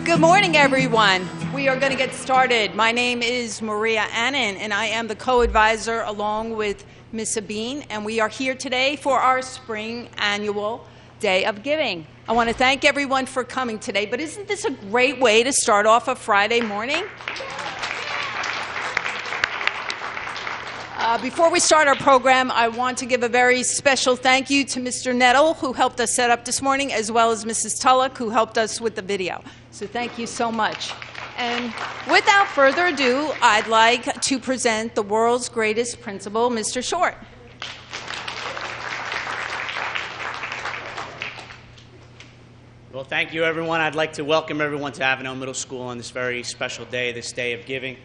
Good morning, everyone. We are going to get started. My name is Maria Annan, and I am the co-advisor along with Ms. Sabine, and we are here today for our spring annual Day of Giving. I want to thank everyone for coming today, but isn't this a great way to start off a Friday morning? Before we start our program, I want to give a very special thank you to Mr. Nettle, who helped us set up this morning, as well as Mrs. Tullock, who helped us with the video. So thank you so much. And without further ado, I'd like to present the world's greatest principal, Mr. Short. Well, thank you, everyone. I'd like to welcome everyone to Avenel Middle School on this very special day, this Day of Giving.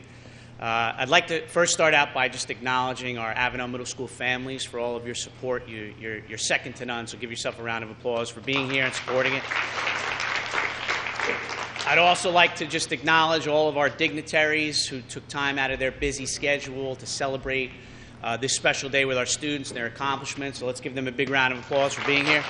I'd like to first start out by just acknowledging our Avenel Middle School families for all of your support. You're second to none, so give yourself a round of applause for being here and supporting it. I'd also like to just acknowledge all of our dignitaries who took time out of their busy schedule to celebrate this special day with our students and their accomplishments. So let's give them a big round of applause for being here.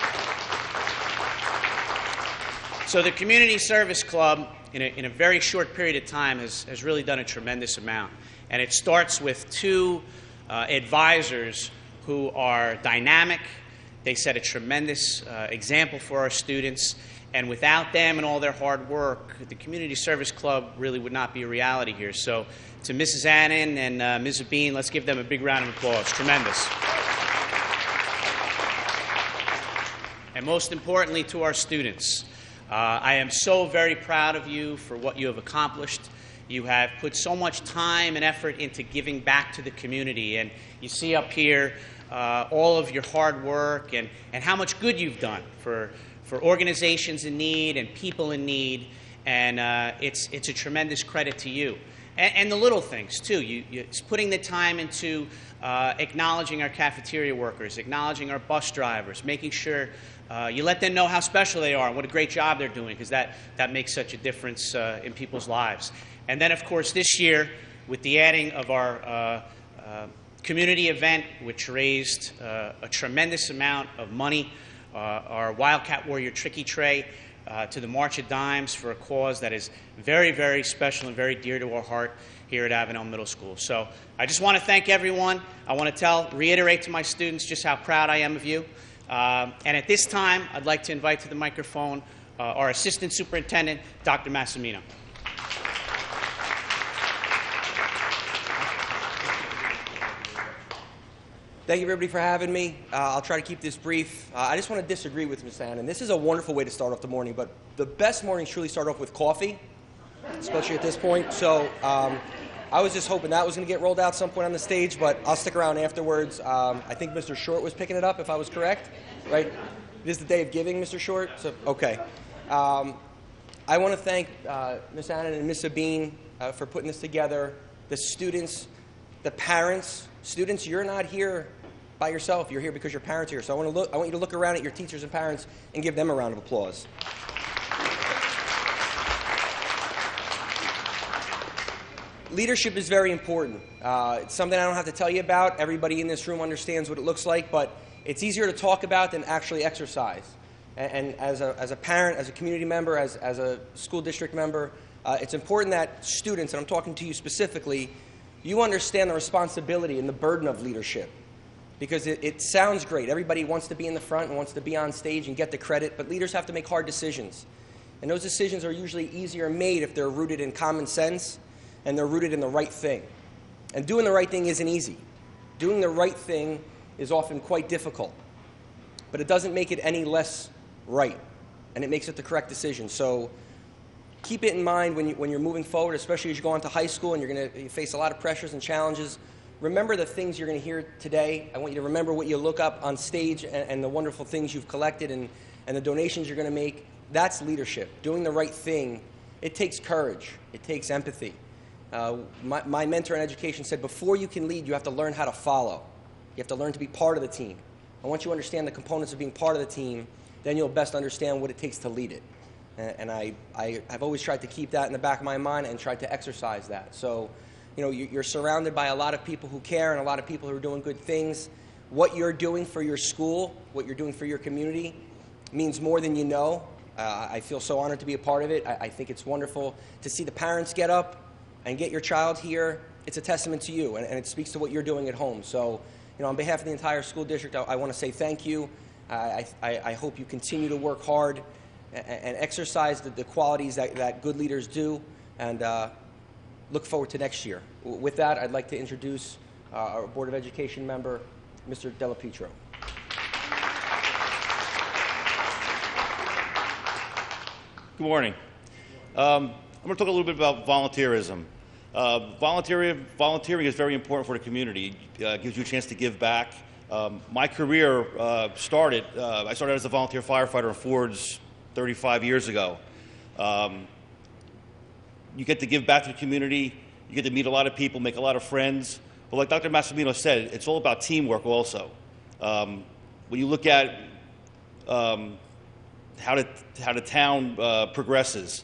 So the Community Service Club, in a very short period of time, has really done a tremendous amount. And it starts with two advisors who are dynamic. They set a tremendous example for our students. And without them and all their hard work, the Community Service Club really would not be a reality here. So to Mrs. Annan and Ms. Bean, let's give them a big round of applause. Tremendous. And most importantly, to our students. I am so very proud of you for what you have accomplished. You have put so much time and effort into giving back to the community. And you see up here all of your hard work and how much good you've done for organizations in need and people in need. And it's a tremendous credit to you. And the little things, too. You're putting the time into acknowledging our cafeteria workers, acknowledging our bus drivers, making sure you let them know how special they are and what a great job they're doing, because that makes such a difference in people's lives. And then, of course, this year, with the adding of our community event, which raised a tremendous amount of money, our Wildcat Warrior Tricky Tray, to the March of Dimes for a cause that is very, very special and very dear to our heart here at Avenel Middle School. So I just want to thank everyone. I want to reiterate to my students just how proud I am of you. And at this time, I'd like to invite to the microphone our Assistant Superintendent, Dr. Massimino. Thank you, everybody, for having me. I'll try to keep this brief. I just want to disagree with Ms. Annan. This is a wonderful way to start off the morning, but the best mornings truly start off with coffee, especially at this point. So I was just hoping that was going to get rolled out some point on the stage, but I'll stick around afterwards. I think Mr. Short was picking it up, if I was correct, right? This is the Day of Giving, Mr. Short? So, okay. I want to thank Ms. Annan and Ms. Sabine for putting this together, the students, the parents. Students, you're not here by yourself. You're here because your parents are here. So I want you to look around at your teachers and parents and give them a round of applause. Leadership is very important. It's something I don't have to tell you about. Everybody in this room understands what it looks like, but it's easier to talk about than actually exercise. And as a parent, as a community member, as a school district member, it's important that students, and I'm talking to you specifically, you understand the responsibility and the burden of leadership. Because it sounds great. Everybody wants to be in the front and wants to be on stage and get the credit, but leaders have to make hard decisions. And those decisions are usually easier made if they're rooted in common sense and they're rooted in the right thing. And doing the right thing isn't easy. Doing the right thing is often quite difficult. But it doesn't make it any less right, and it makes it the correct decision. So keep it in mind when you're moving forward, especially as you go on to high school and you're going to face a lot of pressures and challenges. Remember the things you're going to hear today. I want you to remember what you look up on stage and the wonderful things you've collected and the donations you're going to make. That's leadership. Doing the right thing, it takes courage. It takes empathy. My mentor in education said, before you can lead, you have to learn how to follow. You have to learn to be part of the team. And once you understand the components of being part of the team, then you'll best understand what it takes to lead it. And I've always tried to keep that in the back of my mind and tried to exercise that. So, you know, you're surrounded by a lot of people who care and a lot of people who are doing good things. What you're doing for your school, what you're doing for your community, means more than you know. I feel so honored to be a part of it. I think it's wonderful to see the parents get up and get your child here. It's a testament to you, and it speaks to what you're doing at home. So, on behalf of the entire school district, I want to say thank you. I hope you continue to work hard and exercise the qualities that good leaders do, and look forward to next year. With that, I'd like to introduce our Board of Education member, Mr. Della Pietro. Good morning. I'm going to talk a little bit about volunteerism. Volunteering is very important for the community. It gives you a chance to give back. My career I started as a volunteer firefighter in Ford's 35 years ago. You get to give back to the community. You get to meet a lot of people, make a lot of friends. But like Dr. Massimino said, it's all about teamwork also. When you look at how the town progresses,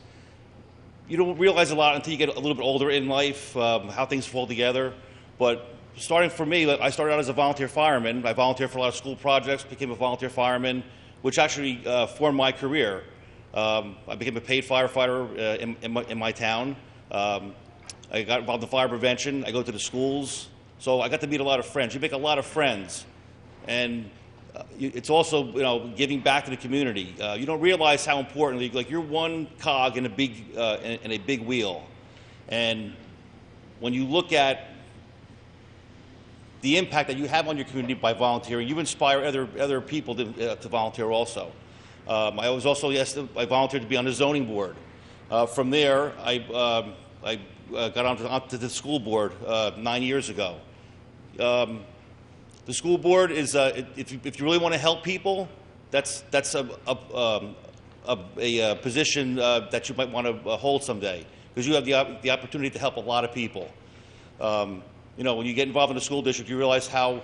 you don't realize a lot until you get a little bit older in life, how things fall together. But starting for me, I started out as a volunteer fireman. I volunteered for a lot of school projects, became a volunteer fireman, which actually formed my career. I became a paid firefighter in my town. I got involved in fire prevention. I go to the schools. So I got to meet a lot of friends. You make a lot of friends. And it's also, giving back to the community. You don't realize how important, like you're one cog in a big wheel. And when you look at the impact that you have on your community by volunteering, you inspire other people to volunteer also. I was also, I volunteered to be on the zoning board. From there, I got onto the school board 9 years ago. The school board is, if you really want to help people, that's a position that you might want to hold someday, because you have the opportunity to help a lot of people. When you get involved in the school district, you realize how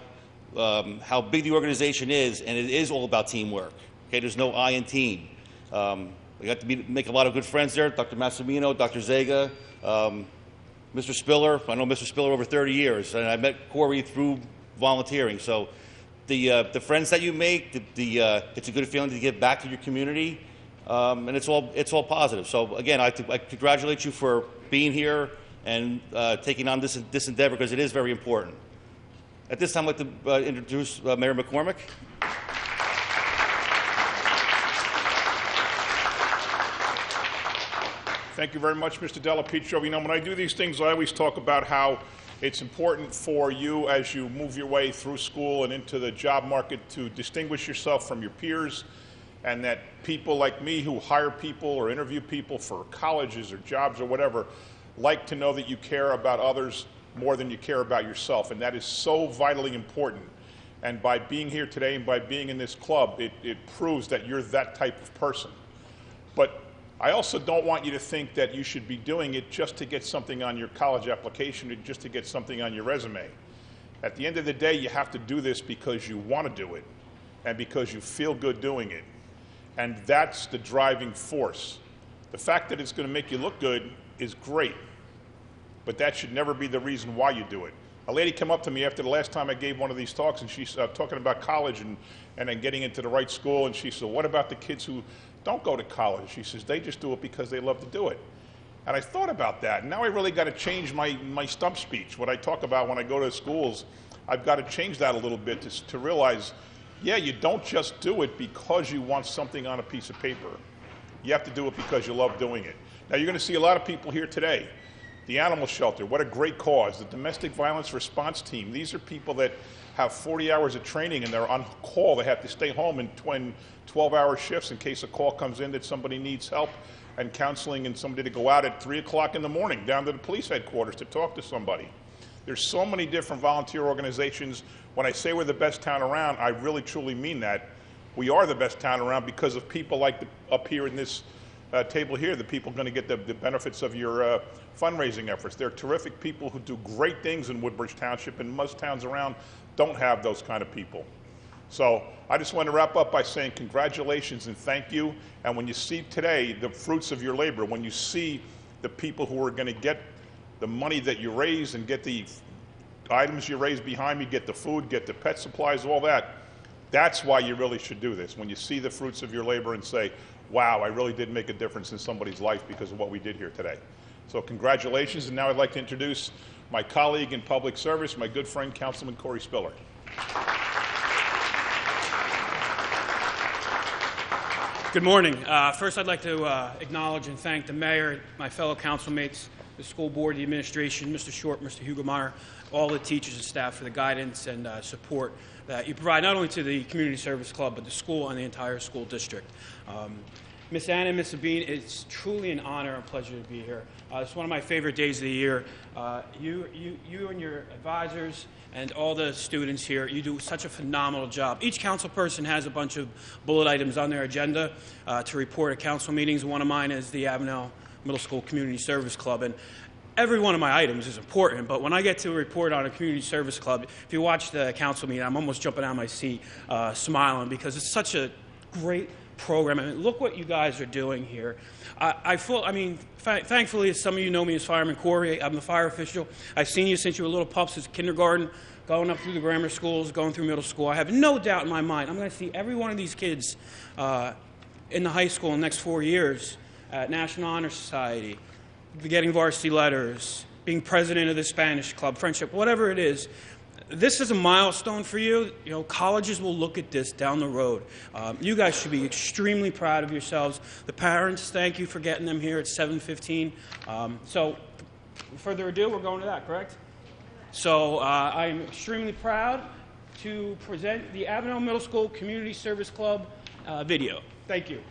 big the organization is, and it is all about teamwork. Okay, there's no I in team. We got to make a lot of good friends there. Dr. Massimino, Dr. Zega, Mr. Spiller. I know Mr. Spiller over 30 years, and I met Corey through volunteering. So the friends that you make, it's a good feeling to give back to your community, and it's all positive. So again, I congratulate you for being here and taking on this endeavor, because it is very important. At this time, I'd like to introduce Mayor McCormack. Thank you very much, Mr. Della Pietro. When I do these things, I always talk about how it's important for you, as you move your way through school and into the job market, to distinguish yourself from your peers, and that people like me who hire people or interview people for colleges or jobs or whatever like to know that you care about others more than you care about yourself, and that is so vitally important. And by being here today and by being in this club, it proves that you're that type of person. But I also don't want you to think that you should be doing it just to get something on your college application or just to get something on your resume. At the end of the day, you have to do this because you want to do it and because you feel good doing it. And that's the driving force. The fact that it's going to make you look good is great, but that should never be the reason why you do it. A lady came up to me after the last time I gave one of these talks, and she's talking about college and then getting into the right school, and she said, what about the kids who don't go to college? She says, they just do it because they love to do it. And I thought about that, and now I really got to change my stump speech. What I talk about when I go to schools, I've got to change that a little bit to realize, yeah, you don't just do it because you want something on a piece of paper. You have to do it because you love doing it. Now, you're going to see a lot of people here today. The animal shelter, what a great cause. The domestic violence response team, these are people that have 40 hours of training and they're on call. They have to stay home in 12-hour shifts in case a call comes in that somebody needs help and counseling, and somebody to go out at 3 o'clock in the morning down to the police headquarters to talk to somebody. There's so many different volunteer organizations. When I say we're the best town around, I really truly mean that. We are the best town around because of people like up here in this table here, the people going to get the benefits of your fundraising efforts. They're terrific people who do great things in Woodbridge Township, and most towns around don't have those kind of people. So I just want to wrap up by saying congratulations and thank you. And when you see today the fruits of your labor, when you see the people who are going to get the money that you raise and get the items you raise behind me, get the food, get the pet supplies, all that, That's why you really should do this. When you see the fruits of your labor and say, wow, I really did make a difference in somebody's life because of what we did here today. So congratulations, and now I'd like to introduce my colleague in public service, my good friend, Councilman Corey Spiller. Good morning. First, I'd like to acknowledge and thank the mayor, my fellow councilmates, the school board, the administration, Mr. Short, Mr. Hugelmeyer, all the teachers and staff for the guidance and support that you provide not only to the Community Service Club, but the school and the entire school district. Ms. Anna and Ms. Sabine, it's truly an honor and pleasure to be here. It's one of my favorite days of the year. You and your advisors and all the students here, you do such a phenomenal job. Each council person has a bunch of bullet items on their agenda to report at council meetings. One of mine is the Avenel Middle School Community Service Club. And every one of my items is important, but when I get to report on a community service club, if you watch the council meeting, I'm almost jumping out of my seat smiling because it's such a great program. I mean, look what you guys are doing here. Thankfully, as some of you know me as Fireman Corey, I'm the fire official. I've seen you since you were little pups, as kindergarten, going up through the grammar schools, going through middle school. I have no doubt in my mind I'm going to see every one of these kids in the high school in the next 4 years at National Honor Society, getting varsity letters, being president of the Spanish Club, friendship, whatever it is. This is a milestone for you. You know, colleges will look at this down the road. You guys should be extremely proud of yourselves. The parents, thank you for getting them here at 7:15. So, without further ado, we're going to that, correct? So, I'm extremely proud to present the Avenel Middle School Community Service Club video. Thank you.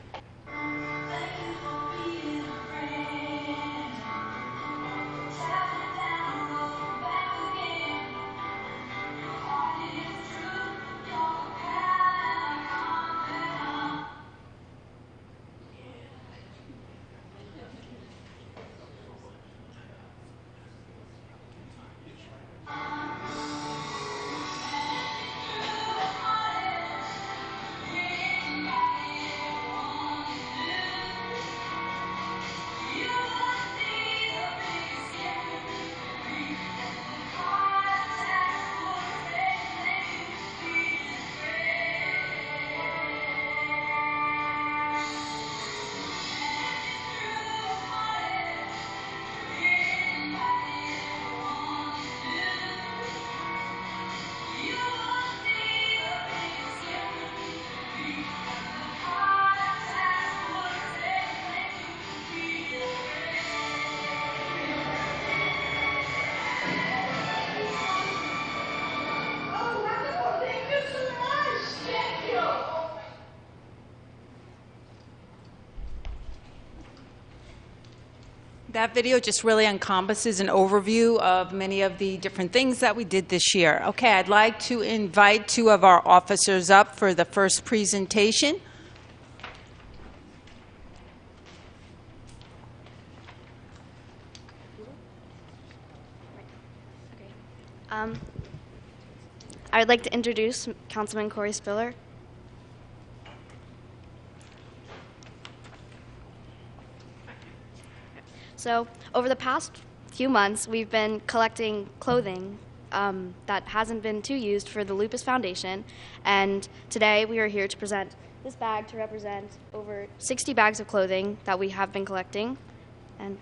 That video just really encompasses an overview of many of the different things that we did this year. Okay, I'd like to invite two of our officers up for the first presentation. I would like to introduce Councilman Corey Spiller. So, over the past few months, we've been collecting clothing that hasn't been too used for the Lupus Foundation, and today we are here to present this bag to represent over 60 bags of clothing that we have been collecting. And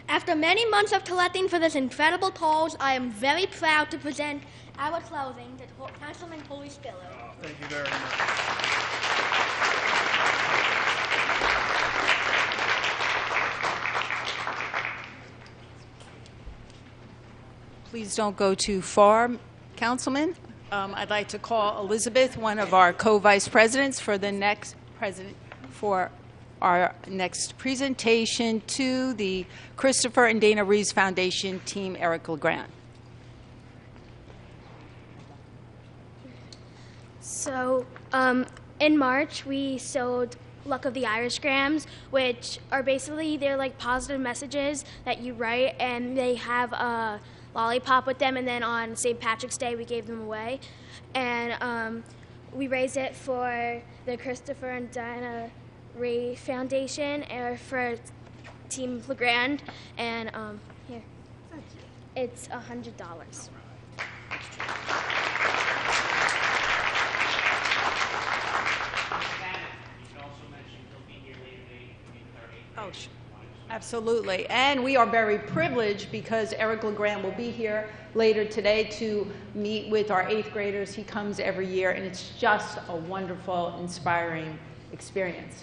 after many months of collecting for this incredible cause, I am very proud to present our clothing to Councilman Corey Spiller. Oh, thank you very much. Please don't go too far, Councilman. I'd like to call Elizabeth, one of our co-vice presidents, for our next presentation to the Christopher and Dana Reeves Foundation Team Eric LeGrand. So, in March, we sold Luck of the Irish Grams, which are basically, they're like positive messages that you write, and they have a lollipop with them, and then on St. Patrick's Day, we gave them away. And we raised it for the Christopher and Dana Reeves Foundation or for Team LeGrand, and here, it's $100. Absolutely. And we are very privileged because Eric LeGrand will be here later today to meet with our 8th graders. He comes every year, and it's just a wonderful, inspiring experience.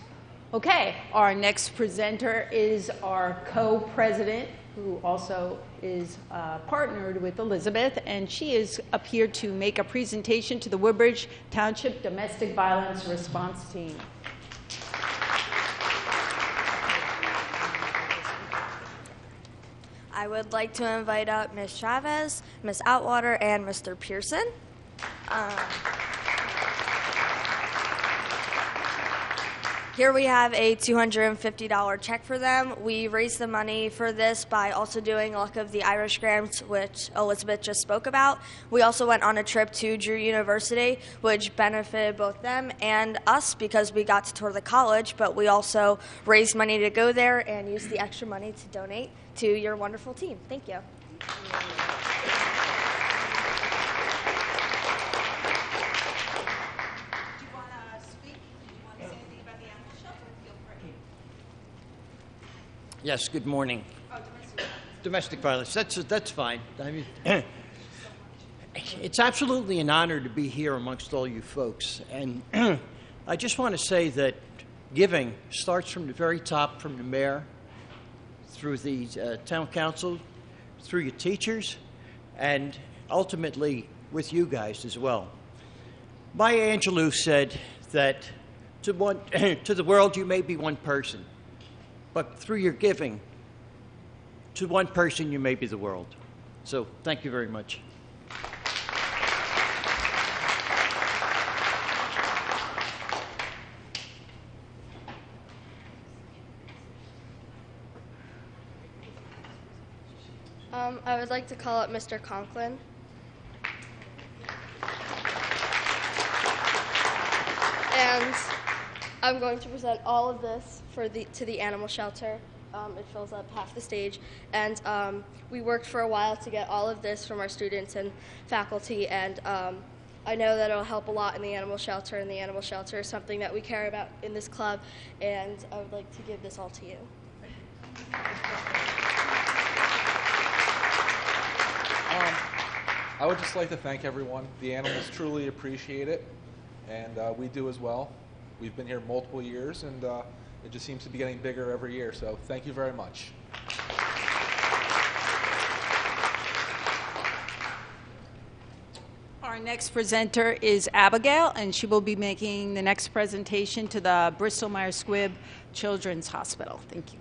Okay, our next presenter is our co-president, who also is partnered with Elizabeth, and she is up here to make a presentation to the Woodbridge Township Domestic Violence Response Team. I would like to invite up Ms. Chavez, Ms. Outwater, and Mr. Pearson. Here we have a $250 check for them. We raised the money for this by also doing Luck of the Irish Grams, which Elizabeth just spoke about. We also went on a trip to Drew University, which benefited both them and us because we got to tour the college, but we also raised money to go there and used the extra money to donate to your wonderful team. Thank you. Yes, good morning. Domestic violence, that's fine. I mean, it's absolutely an honor to be here amongst all you folks. And I just want to say that giving starts from the very top, from the mayor, through the town council, through your teachers, and ultimately with you guys as well. Maya Angelou said that to the world you may be one person, but through your giving, to one person, you may be the world. So thank you very much. I would like to call up Mr. Conklin. And I'm going to present all of this to the animal shelter. It fills up half the stage. And we worked for a while to get all of this from our students and faculty. And I know that it'll help a lot in the animal shelter. And the animal shelter is something that we care about in this club. And I would like to give this all to you. I would just like to thank everyone. The animals truly appreciate it, and we do as well. We've been here multiple years, and it just seems to be getting bigger every year, so thank you very much. Our next presenter is Abigail, and she will be making the next presentation to the Bristol-Myers Squibb Children's Hospital. Thank you.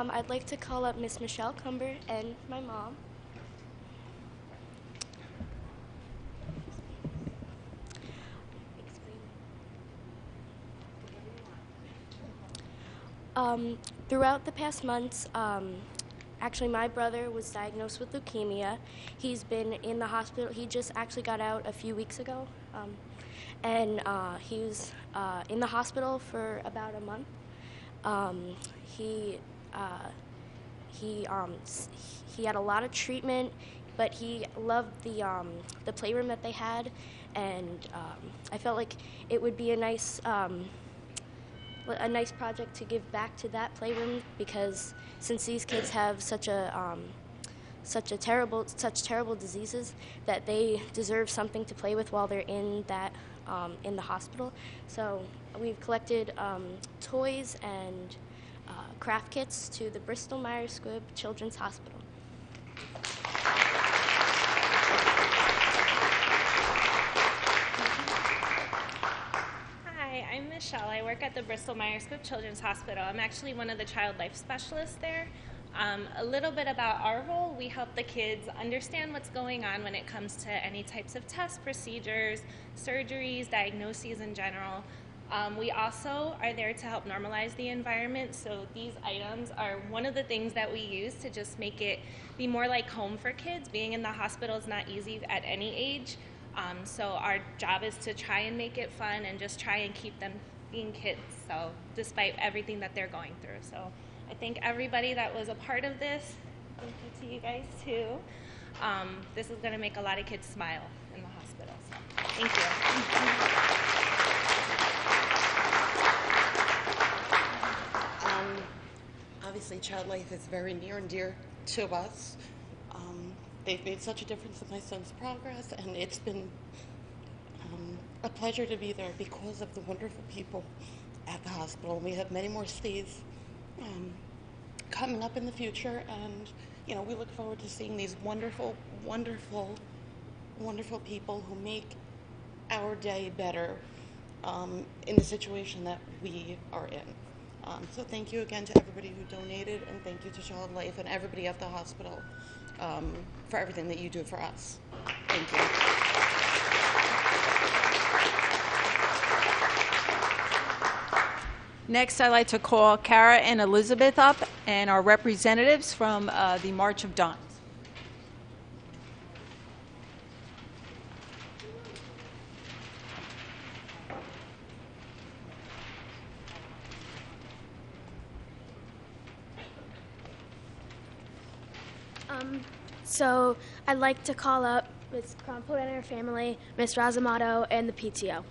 I'd like to call up Miss Michelle Cumber and my mom. Throughout the past months, actually my brother was diagnosed with leukemia. He's been in the hospital. He just actually got out a few weeks ago. And he was in the hospital for about a month. He had a lot of treatment, but he loved the playroom that they had, and I felt like it would be a nice project to give back to that playroom, because since these kids have such terrible diseases, that they deserve something to play with while they're in the hospital. So we've collected toys and craft kits to the Bristol-Myers Squibb Children's Hospital. Hi, I'm Michelle. I work at the Bristol-Myers Squibb Children's Hospital. I'm actually one of the child life specialists there. A little bit about our role: we help the kids understand what's going on when it comes to any types of tests, procedures, surgeries, diagnoses in general. We also are there to help normalize the environment, so these items are one of the things that we use to just make it be more like home for kids. Being in the hospital is not easy at any age, so our job is to try and make it fun and just try and keep them being kids, so despite everything that they're going through. So I thank everybody that was a part of this. Thank you to you guys too. This is going to make a lot of kids smile in the hospital. So. Thank you. Obviously, Child Life is very near and dear to us. They've made such a difference in my son's progress, and it's been a pleasure to be there because of the wonderful people at the hospital. We have many more stays coming up in the future, and we look forward to seeing these wonderful, wonderful, wonderful people who make our day better in the situation that we are in. So thank you again to everybody who donated, and thank you to Child Life and everybody at the hospital for everything that you do for us. Thank you. Next, I'd like to call Kara and Elizabeth up, and our representatives from the March of Dimes. So I'd like to call up Ms. Crumpler and her family, Ms. Razamato, and the PTO.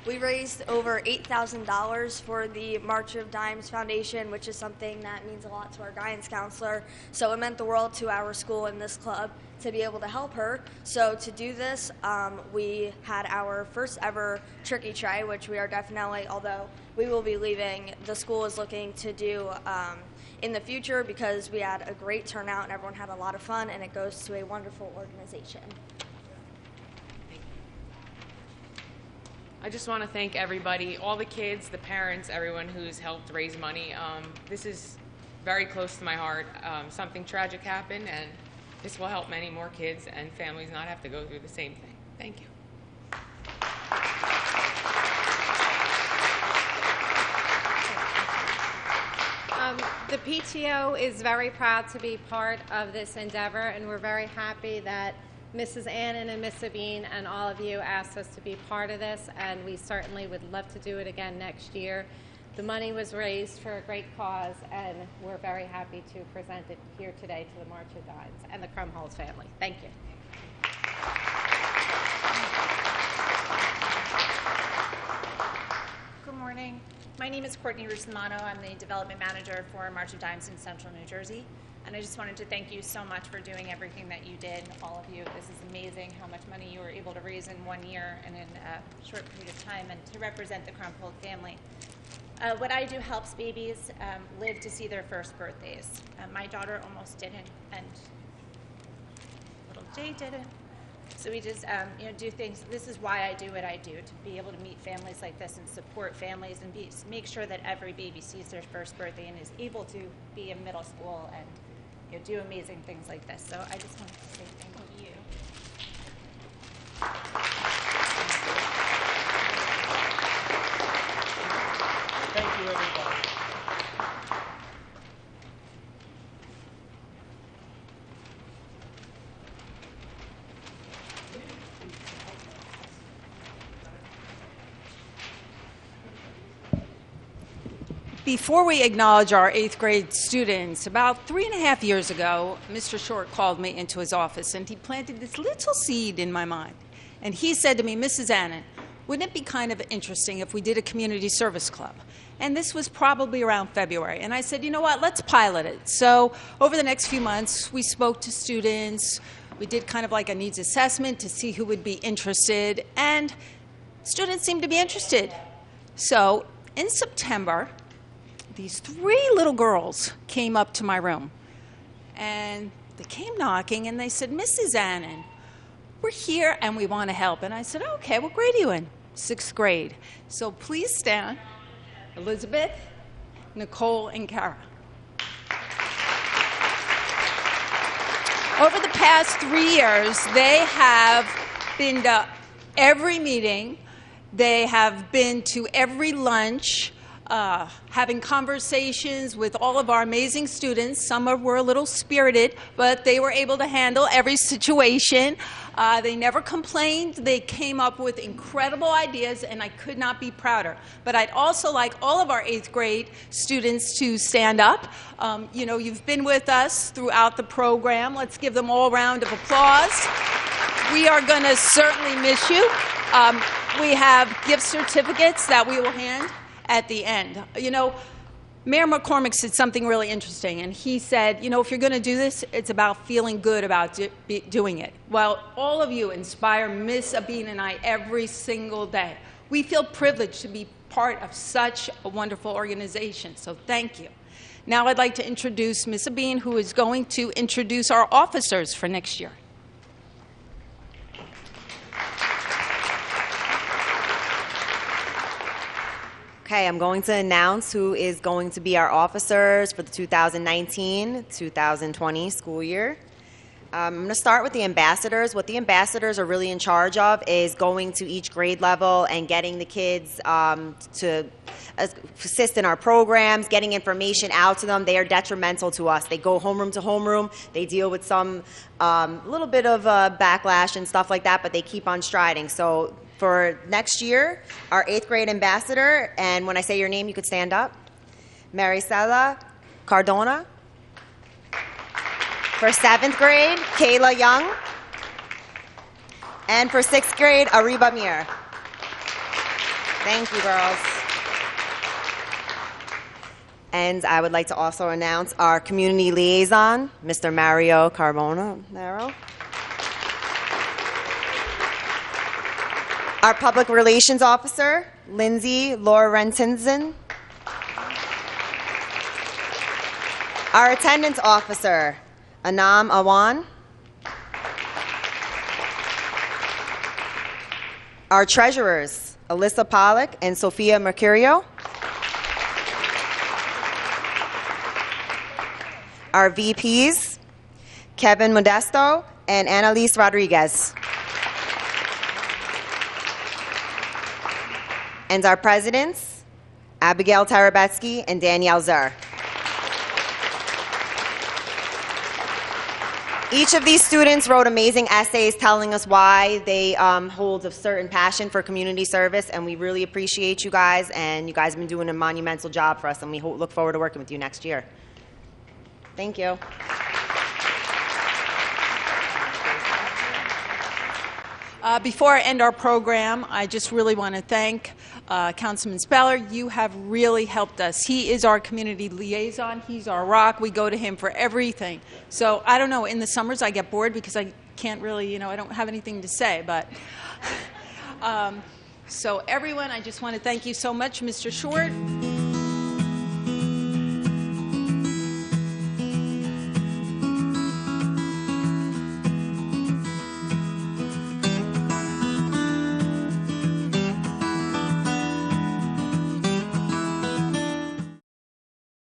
We raised over $8,000 for the March of Dimes Foundation, which is something that means a lot to our guidance counselor. So it meant the world to our school and this club to be able to help her. So to do this, we had our first ever turkey tray, which we are definitely, although we will be leaving, the school is looking to do in the future because we had a great turnout and everyone had a lot of fun, and it goes to a wonderful organization. I just want to thank everybody, all the kids, the parents, everyone who's helped raise money. This is very close to my heart. Something tragic happened, and this will help many more kids and families not have to go through the same thing. Thank you. The PTO is very proud to be part of this endeavor, and we're very happy that Mrs. Annan and Miss Sabine and all of you asked us to be part of this, and we certainly would love to do it again next year. The money was raised for a great cause, and we're very happy to present it here today to the March of Dimes and the Crumholz family. Thank you. Good morning. My name is Courtney Rustamano. I'm the development manager for March of Dimes in Central New Jersey. And I just wanted to thank you so much for doing everything that you did, all of you. This is amazing how much money you were able to raise in 1 year and in a short period of time, and to represent the Crumholz family. What I do helps babies live to see their first birthdays. My daughter almost didn't, and little Jay didn't. So we just do things. This is why I do what I do, to be able to meet families like this and support families and make sure that every baby sees their first birthday and is able to be in middle school and do amazing things like this. So I just wanted to say thank you. Thank you, everybody. Before we acknowledge our 8th grade students, about 3.5 years ago, Mr. Short called me into his office, and he planted this little seed in my mind. And he said to me, Mrs. Annan, wouldn't it be kind of interesting if we did a community service club? And this was probably around February. And I said, you know what, let's pilot it. So over the next few months, we spoke to students. We did kind of like a needs assessment to see who would be interested. And students seemed to be interested. So in September, these 3 little girls came up to my room, and they came knocking, and they said, Mrs. Annan, we're here and we want to help. And I said, okay, what grade are you in? 6th grade. So please stand. Elizabeth, Nicole, and Kara. Over the past 3 years, they have been to every meeting. They have been to every lunch. having conversations with all of our amazing students. Some were a little spirited, but they were able to handle every situation. They never complained. They came up with incredible ideas, and I could not be prouder. But I'd also like all of our 8th grade students to stand up. You know, you've been with us throughout the program. Let's give them all a round of applause. We are going to certainly miss you. We have gift certificates that we will hand at the end. You know, Mayor McCormack said something really interesting, and he said, you know, if you're going to do this, it's about feeling good about doing it. Well, all of you inspire Miss Abin and I every single day. We feel privileged to be part of such a wonderful organization, so thank you. Now I'd like to introduce Miss Abin, who is going to introduce our officers for next year. Okay, I'm going to announce who is going to be our officers for the 2019-2020 school year. I'm going to start with the ambassadors. What the ambassadors are really in charge of is going to each grade level and getting the kids to assist in our programs, getting information out to them. They are detrimental to us. They go homeroom to homeroom. They deal with some little bit of backlash and stuff like that, but they keep on striding. So for next year, our 8th grade ambassador, and when I say your name, you could stand up, Maricela Cardona. For 7th grade, Kayla Young. And for 6th grade, Ariba Mir. Thank you, girls. And I would like to also announce our community liaison, Mr. Mario Carbonaro. Our public relations officer, Lindsay Laurentinson. Our attendance officer, Anam Awan. Our treasurers, Alyssa Pollack and Sophia Mercurio. Our VPs, Kevin Modesto and Annalise Rodriguez. And our presidents, Abigail Tarabetsky and Danielle Zer. Each of these students wrote amazing essays telling us why they hold a certain passion for community service, and we really appreciate you guys, and you guys have been doing a monumental job for us, and we look forward to working with you next year. Thank you. Before I end our program, I just really want to thank Councilman Speller. You have really helped us. He is our community liaison. He's our rock. We go to him for everything. So I don't know, in the summers I get bored because I can't really, I don't have anything to say. But so everyone, I just want to thank you so much. Mr. Short.